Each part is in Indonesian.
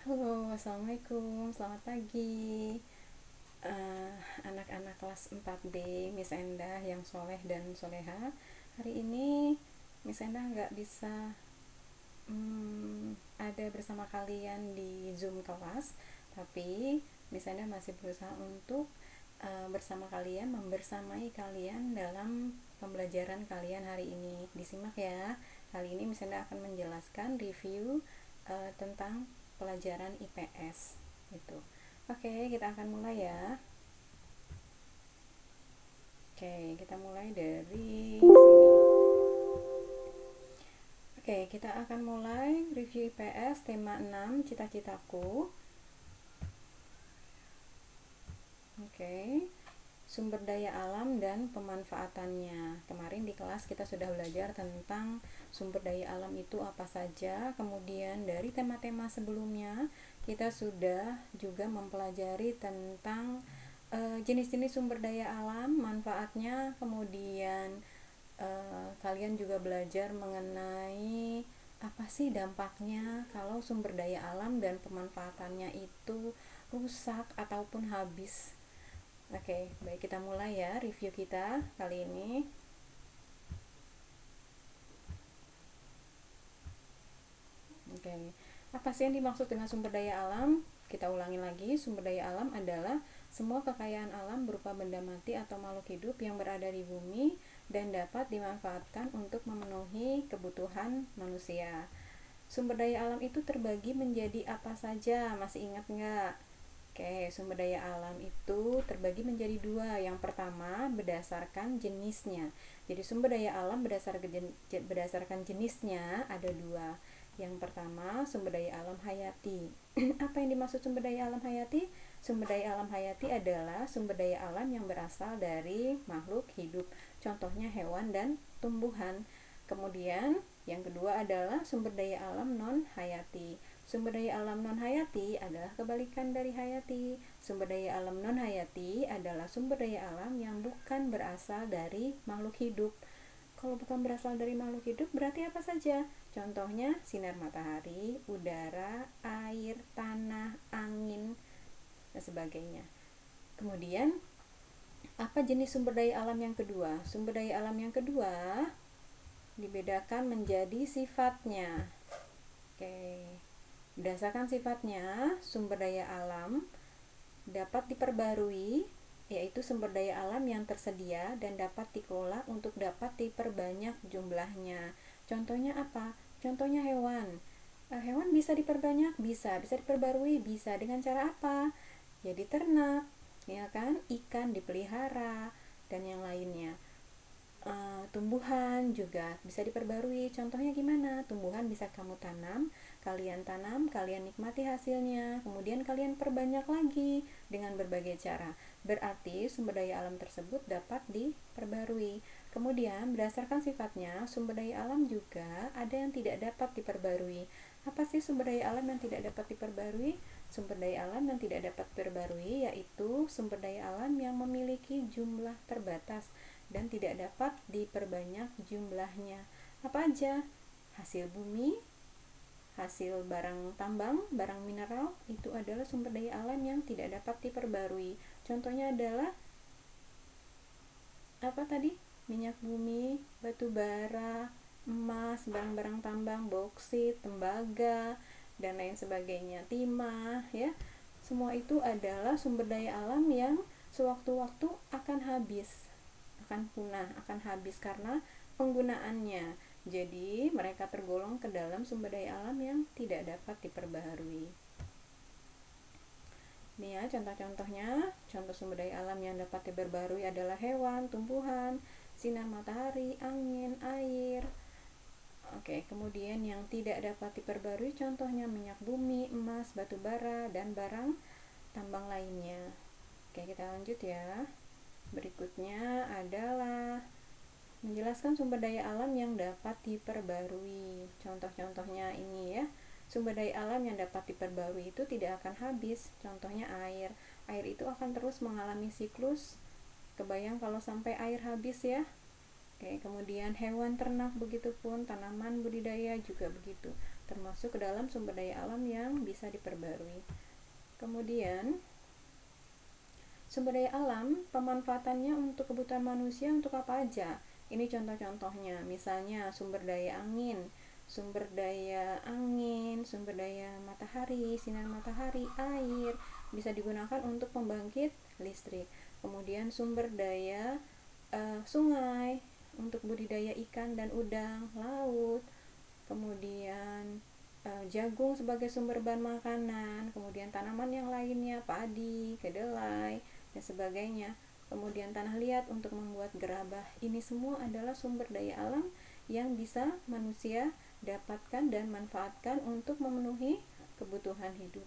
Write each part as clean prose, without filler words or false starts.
Halo, assalamualaikum, selamat pagi. Anak-anak kelas 4B, Miss Endah yang soleh dan soleha. Hari ini Miss Endah nggak bisa ada bersama kalian di Zoom kelas, tapi Miss Endah masih berusaha untuk bersama kalian, membersamai kalian dalam pembelajaran kalian hari ini. Disimak ya. Kali ini Miss Endah akan menjelaskan review tentang pelajaran IPS itu. Oke, kita akan mulai ya. Oke, kita mulai dari sini. Oke, kita akan mulai review IPS tema 6 cita-citaku. Oke, sumber daya alam dan pemanfaatannya. Kemarin di kelas kita sudah belajar tentang sumber daya alam itu apa saja. Kemudian dari tema-tema sebelumnya kita sudah juga mempelajari tentang jenis-jenis sumber daya alam, manfaatnya. Kemudian kalian juga belajar mengenai apa sih dampaknya kalau sumber daya alam dan pemanfaatannya itu rusak ataupun habis. Oke, baik, kita mulai ya review kita kali ini. Oke, apa sih yang dimaksud dengan sumber daya alam? Kita ulangi lagi, sumber daya alam adalah semua kekayaan alam berupa benda mati atau makhluk hidup yang berada di bumi dan dapat dimanfaatkan untuk memenuhi kebutuhan manusia. Sumber daya alam itu terbagi menjadi apa saja? Masih ingat nggak? Oke, sumber daya alam itu terbagi menjadi dua. Yang pertama, berdasarkan jenisnya. Jadi sumber daya alam berdasarkan jenisnya ada dua. Yang pertama, sumber daya alam hayati. Apa yang dimaksud sumber daya alam hayati? Sumber daya alam hayati adalah sumber daya alam yang berasal dari makhluk hidup. Contohnya hewan dan tumbuhan. Kemudian, yang kedua adalah sumber daya alam non-hayati. Sumber daya alam non-hayati adalah kebalikan dari hayati. Sumber daya alam non-hayati adalah sumber daya alam yang bukan berasal dari makhluk hidup. Kalau bukan berasal dari makhluk hidup, berarti apa saja? Contohnya sinar matahari, udara, air, tanah, angin, dan sebagainya. Kemudian, apa jenis sumber daya alam yang kedua? Sumber daya alam yang kedua dibedakan menjadi sifatnya. Oke. Berdasarkan sifatnya, sumber daya alam dapat diperbarui, yaitu sumber daya alam yang tersedia dan dapat dikelola untuk dapat diperbanyak jumlahnya. Contohnya apa? Contohnya hewan. Hewan bisa diperbanyak, bisa diperbarui, bisa. Dengan cara apa? Ya diternak, ya kan? Ikan dipelihara dan yang lainnya. Tumbuhan juga bisa diperbarui. Contohnya gimana? Tumbuhan bisa kamu tanam, kalian nikmati hasilnya, kemudian kalian perbanyak lagi dengan berbagai cara. Berarti sumber daya alam tersebut dapat diperbarui. Kemudian berdasarkan sifatnya, sumber daya alam juga ada yang tidak dapat diperbarui. Apa sih sumber daya alam yang tidak dapat diperbarui? Sumber daya alam yang tidak dapat diperbarui yaitu sumber daya alam yang memiliki jumlah terbatas dan tidak dapat diperbanyak jumlahnya. Apa aja? Hasil bumi, hasil barang tambang, barang mineral, itu adalah sumber daya alam yang tidak dapat diperbarui. Contohnya adalah apa tadi? Minyak bumi, batu bara, emas, barang-barang tambang, boksit, tembaga, dan lain sebagainya, timah, ya. Semua itu adalah sumber daya alam yang sewaktu-waktu akan habis, akan punah, akan habis karena penggunaannya. Jadi, mereka tergolong ke dalam sumber daya alam yang tidak dapat diperbaharui. Ini ya contoh-contohnya. Contoh sumber daya alam yang dapat diperbarui adalah hewan, tumbuhan, sinar matahari, angin, air. Oke, kemudian yang tidak dapat diperbarui contohnya minyak bumi, emas, batu bara, dan barang tambang lainnya. Oke, kita lanjut ya. Berikutnya adalah menjelaskan sumber daya alam yang dapat diperbarui. Contoh-contohnya ini ya. Sumber daya alam yang dapat diperbarui itu tidak akan habis. Contohnya air. Air itu akan terus mengalami siklus. Kebayang kalau sampai air habis ya. Oke, kemudian hewan ternak begitupun, tanaman budidaya juga begitu. termasuk ke dalam sumber daya alam yang bisa diperbarui. Kemudian sumber daya alam, pemanfaatannya untuk kebutuhan manusia untuk apa aja? Ini contoh-contohnya, misalnya sumber daya angin, sumber daya matahari, sinar matahari, air, bisa digunakan untuk pembangkit listrik. Kemudian sumber daya sungai, untuk budidaya ikan dan udang, laut, kemudian jagung sebagai sumber bahan makanan, kemudian tanaman yang lainnya, padi, kedelai, dan sebagainya. Kemudian tanah liat untuk membuat gerabah. Ini semua adalah sumber daya alam yang bisa manusia dapatkan dan manfaatkan untuk memenuhi kebutuhan hidup.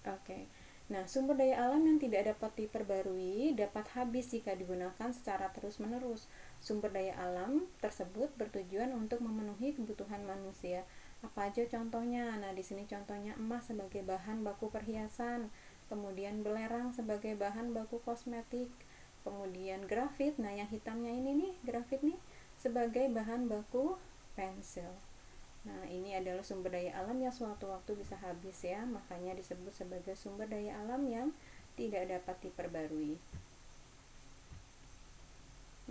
Oke. Nah, sumber daya alam yang tidak dapat diperbarui dapat habis jika digunakan secara terus-menerus. Sumber daya alam tersebut bertujuan untuk memenuhi kebutuhan manusia. Apa aja contohnya? Nah, di sini contohnya emas sebagai bahan baku perhiasan, kemudian belerang sebagai bahan baku kosmetik, kemudian grafit. Nah, yang hitamnya ini nih, grafit nih sebagai bahan baku pensil. Nah, ini adalah sumber daya alam yang suatu waktu bisa habis ya, makanya disebut sebagai sumber daya alam yang tidak dapat diperbarui.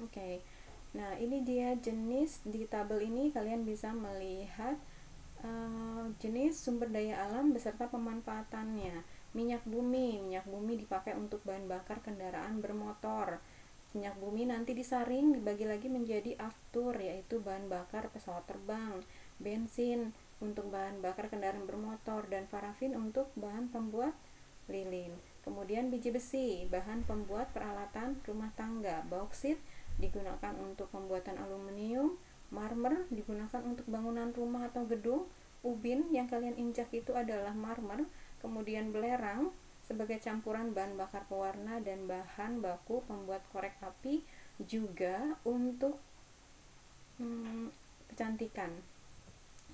Oke. Nah, ini dia jenis, di tabel ini kalian bisa melihat jenis sumber daya alam beserta pemanfaatannya. Minyak bumi dipakai untuk bahan bakar kendaraan bermotor. Minyak bumi nanti disaring, dibagi lagi menjadi aftur, yaitu bahan bakar pesawat terbang, bensin untuk bahan bakar kendaraan bermotor, dan parafin untuk bahan pembuat lilin. Kemudian biji besi, bahan pembuat peralatan rumah tangga. Bauksit digunakan untuk pembuatan aluminium. Marmer digunakan untuk bangunan rumah atau gedung. Ubin yang kalian injak itu adalah marmer. Kemudian belerang sebagai campuran bahan bakar pewarna dan bahan baku pembuat korek api, juga untuk kecantikan,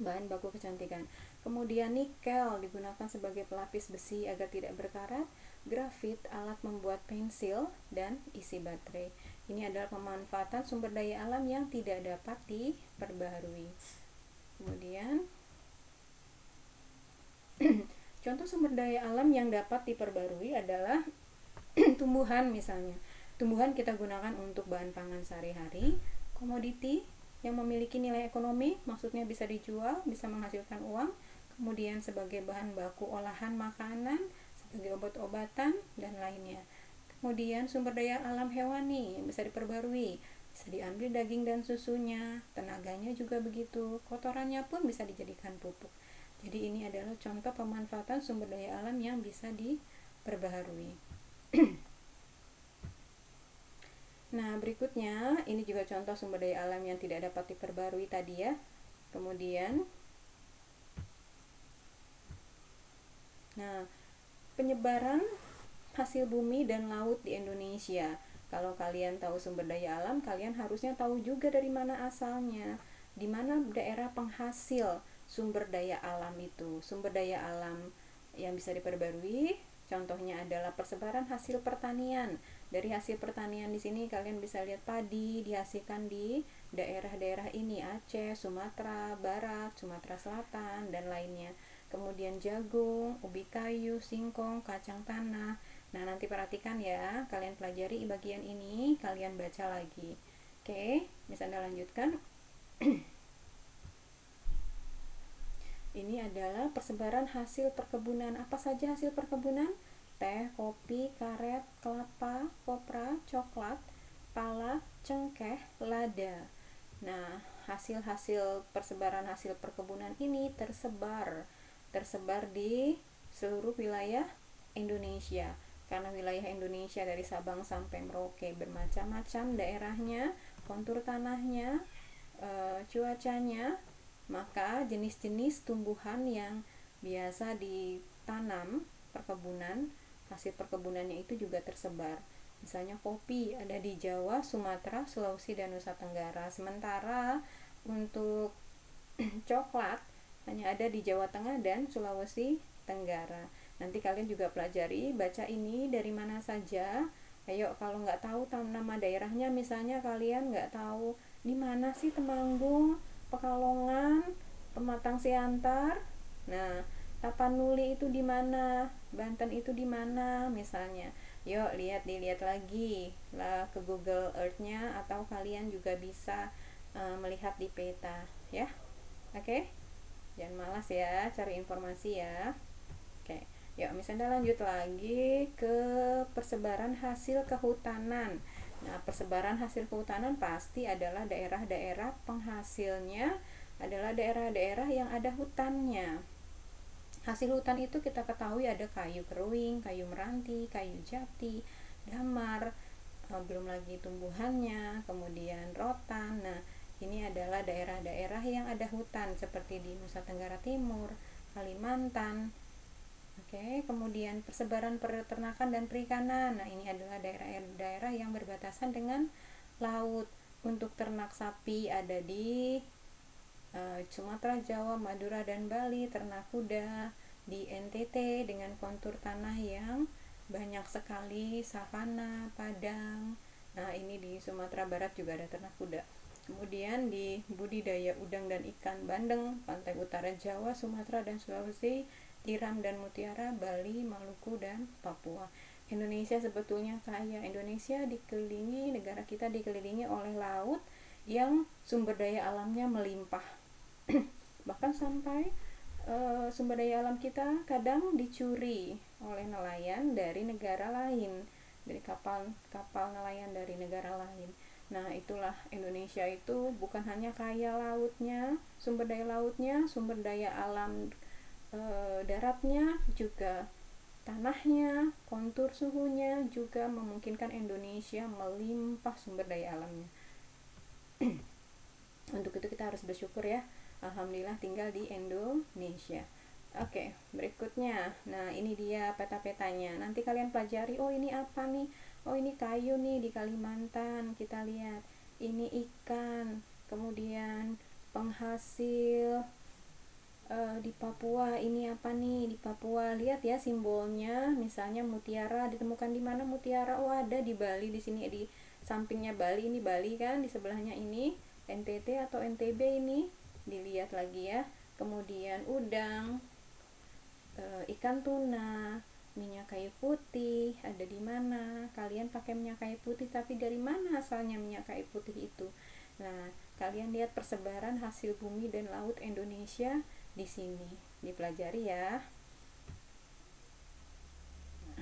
bahan baku kecantikan. Kemudian nikel digunakan sebagai pelapis besi agar tidak berkarat. Grafit alat membuat pensil dan isi baterai. Ini adalah pemanfaatan sumber daya alam yang tidak dapat diperbarui. Kemudian contoh sumber daya alam yang dapat diperbarui adalah tumbuhan misalnya. Tumbuhan kita gunakan untuk bahan pangan sehari-hari. Komoditi yang memiliki nilai ekonomi, maksudnya bisa dijual, bisa menghasilkan uang. Kemudian sebagai bahan baku olahan makanan, sebagai obat-obatan, dan lainnya. Kemudian sumber daya alam hewani yang bisa diperbarui, bisa diambil daging dan susunya, tenaganya juga begitu, kotorannya pun bisa dijadikan pupuk. Jadi ini adalah contoh pemanfaatan sumber daya alam yang bisa diperbaharui. Nah, berikutnya ini juga contoh sumber daya alam yang tidak dapat diperbarui tadi ya. Kemudian penyebaran hasil bumi dan laut di Indonesia. Kalau kalian tahu sumber daya alam, kalian harusnya tahu juga dari mana asalnya, di mana daerah penghasil sumber daya alam itu. Sumber daya alam yang bisa diperbarui contohnya adalah persebaran hasil pertanian. Dari hasil pertanian di sini kalian bisa lihat padi dihasilkan di daerah-daerah ini, Aceh, Sumatera Barat, Sumatera Selatan, dan lainnya. Kemudian jagung, ubi kayu, singkong, kacang tanah. Nah, nanti perhatikan ya, kalian pelajari bagian ini, kalian baca lagi. Oke, bisa Anda lanjutkan. Ini adalah persebaran hasil perkebunan. Apa saja hasil perkebunan? Teh, kopi, karet, kelapa, kopra, coklat, pala, cengkeh, lada. Nah, hasil-hasil persebaran hasil perkebunan ini tersebar di seluruh wilayah Indonesia. Karena wilayah Indonesia dari Sabang sampai Merauke bermacam-macam daerahnya, kontur tanahnya, cuacanya, maka jenis-jenis tumbuhan yang biasa ditanam perkebunan, hasil perkebunannya itu juga tersebar. Misalnya kopi ada di Jawa, Sumatera, Sulawesi, dan Nusa Tenggara. Sementara untuk coklat hanya ada di Jawa Tengah dan Sulawesi Tenggara. Nanti kalian juga pelajari, baca ini dari mana saja. Ayo, kalau nggak tahu nama daerahnya, misalnya kalian nggak tahu di mana sih Temanggung, Pekalongan, Pematang Siantar. Nah, Tapanuli itu di mana? Banten itu di mana misalnya? Yuk dilihat lagi lah ke Google Earth-nya, atau kalian juga bisa melihat di peta ya. Oke? Jangan malas ya cari informasi ya. Oke. Yuk, misalnya lanjut lagi ke persebaran hasil kehutanan. Nah, persebaran hasil kehutanan pasti adalah daerah-daerah penghasilnya adalah daerah-daerah yang ada hutannya. Hasil hutan itu kita ketahui ada kayu keruing, kayu meranti, kayu jati, damar, belum lagi tumbuhannya, kemudian rotan. Nah, ini adalah daerah-daerah yang ada hutan seperti di Nusa Tenggara Timur, Kalimantan. Oke, kemudian persebaran peternakan dan perikanan. Nah, ini adalah daerah-daerah yang berbatasan dengan laut. Untuk ternak sapi ada di Sumatera, Jawa, Madura, dan Bali. Ternak kuda di NTT dengan kontur tanah yang banyak sekali, savana, padang. Nah, ini di Sumatera Barat juga ada ternak kuda. Kemudian di budidaya udang dan ikan bandeng, pantai utara Jawa, Sumatera, dan Sulawesi, tiram dan mutiara, Bali, Maluku, dan Papua. Indonesia sebetulnya kaya. Indonesia dikelilingi, negara kita dikelilingi oleh laut yang sumber daya alamnya melimpah. Bahkan sampai sumber daya alam kita kadang dicuri oleh nelayan dari negara lain, dari kapal nelayan dari negara lain. Nah, itulah Indonesia itu bukan hanya kaya lautnya, sumber daya alam daratnya, juga tanahnya, kontur suhunya juga memungkinkan Indonesia melimpah sumber daya alamnya. Untuk itu kita harus bersyukur ya. Alhamdulillah tinggal di Indonesia. Oke, berikutnya. Nah, ini dia peta-petanya. Nanti kalian pelajari, oh ini apa nih? Oh, ini kayu nih di Kalimantan. Kita lihat. Ini ikan. Kemudian penghasil di Papua. Ini apa nih di Papua? Lihat ya simbolnya. Misalnya mutiara ditemukan di mana mutiara? Oh, ada di Bali, di sini di sampingnya Bali. Ini Bali kan, di sebelahnya ini NTT atau NTB ini. Dilihat lagi ya. Kemudian udang, ikan tuna, minyak kayu putih ada di mana? Kalian pakai minyak kayu putih, tapi dari mana asalnya minyak kayu putih itu? Nah, kalian lihat persebaran hasil bumi dan laut Indonesia di sini. Dipelajari ya.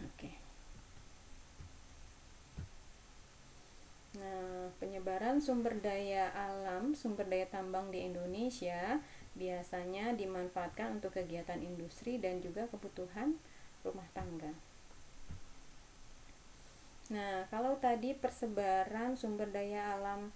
Oke. Nah, penyebaran sumber daya alam, sumber daya tambang di Indonesia biasanya dimanfaatkan untuk kegiatan industri dan juga kebutuhan rumah tangga. Nah, kalau tadi persebaran sumber daya alam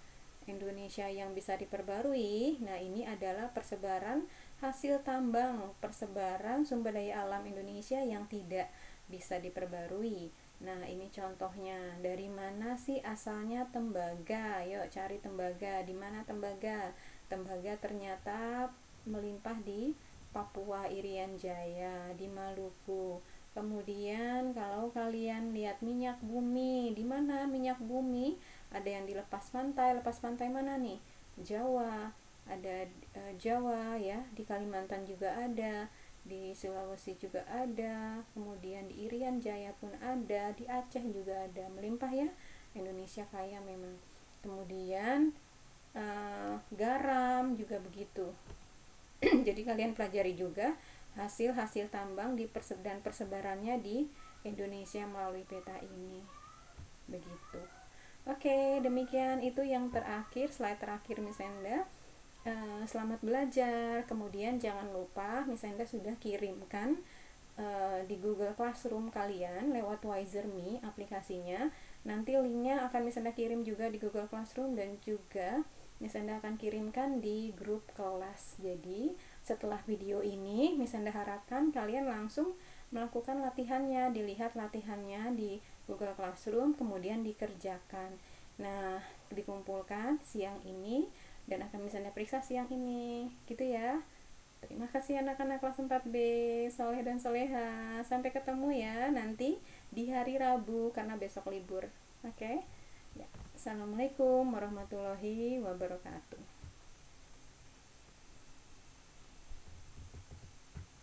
Indonesia yang bisa diperbarui, nah ini adalah persebaran hasil tambang, persebaran sumber daya alam Indonesia yang tidak bisa diperbarui. Nah, ini contohnya. Dari mana sih asalnya tembaga? Yuk cari tembaga. Di mana tembaga? Tembaga ternyata melimpah di Papua Irian Jaya, di Maluku. Kemudian kalau kalian lihat minyak bumi, di mana minyak bumi? Ada yang di lepas pantai mana nih? Jawa, ada Jawa ya, di Kalimantan juga ada, di Sulawesi juga ada, kemudian di Irian Jaya pun ada, di Aceh juga ada, melimpah ya. Indonesia kaya memang. Kemudian garam juga begitu. Jadi kalian pelajari juga hasil-hasil tambang dan persebarannya di Indonesia melalui peta ini. Begitu. Oke, demikian itu yang terakhir, slide terakhir Miss Enda. Selamat belajar. Kemudian jangan lupa Miss Enda sudah kirimkan di Google Classroom kalian lewat Wizer.me aplikasinya. Nanti linknya akan Miss Enda kirim juga di Google Classroom, dan juga Miss Enda akan kirimkan di grup kelas. Jadi setelah video ini Miss Enda harapkan kalian langsung melakukan latihannya, dilihat latihannya di Google Classroom, kemudian dikerjakan. Nah, dikumpulkan siang ini dan akan bisa Anda periksa siang ini. Gitu ya. Terima kasih anak-anak kelas 4B, soleh dan soleha. Sampai ketemu ya nanti di hari Rabu karena besok libur. Oke? Ya. Assalamualaikum warahmatullahi wabarakatuh.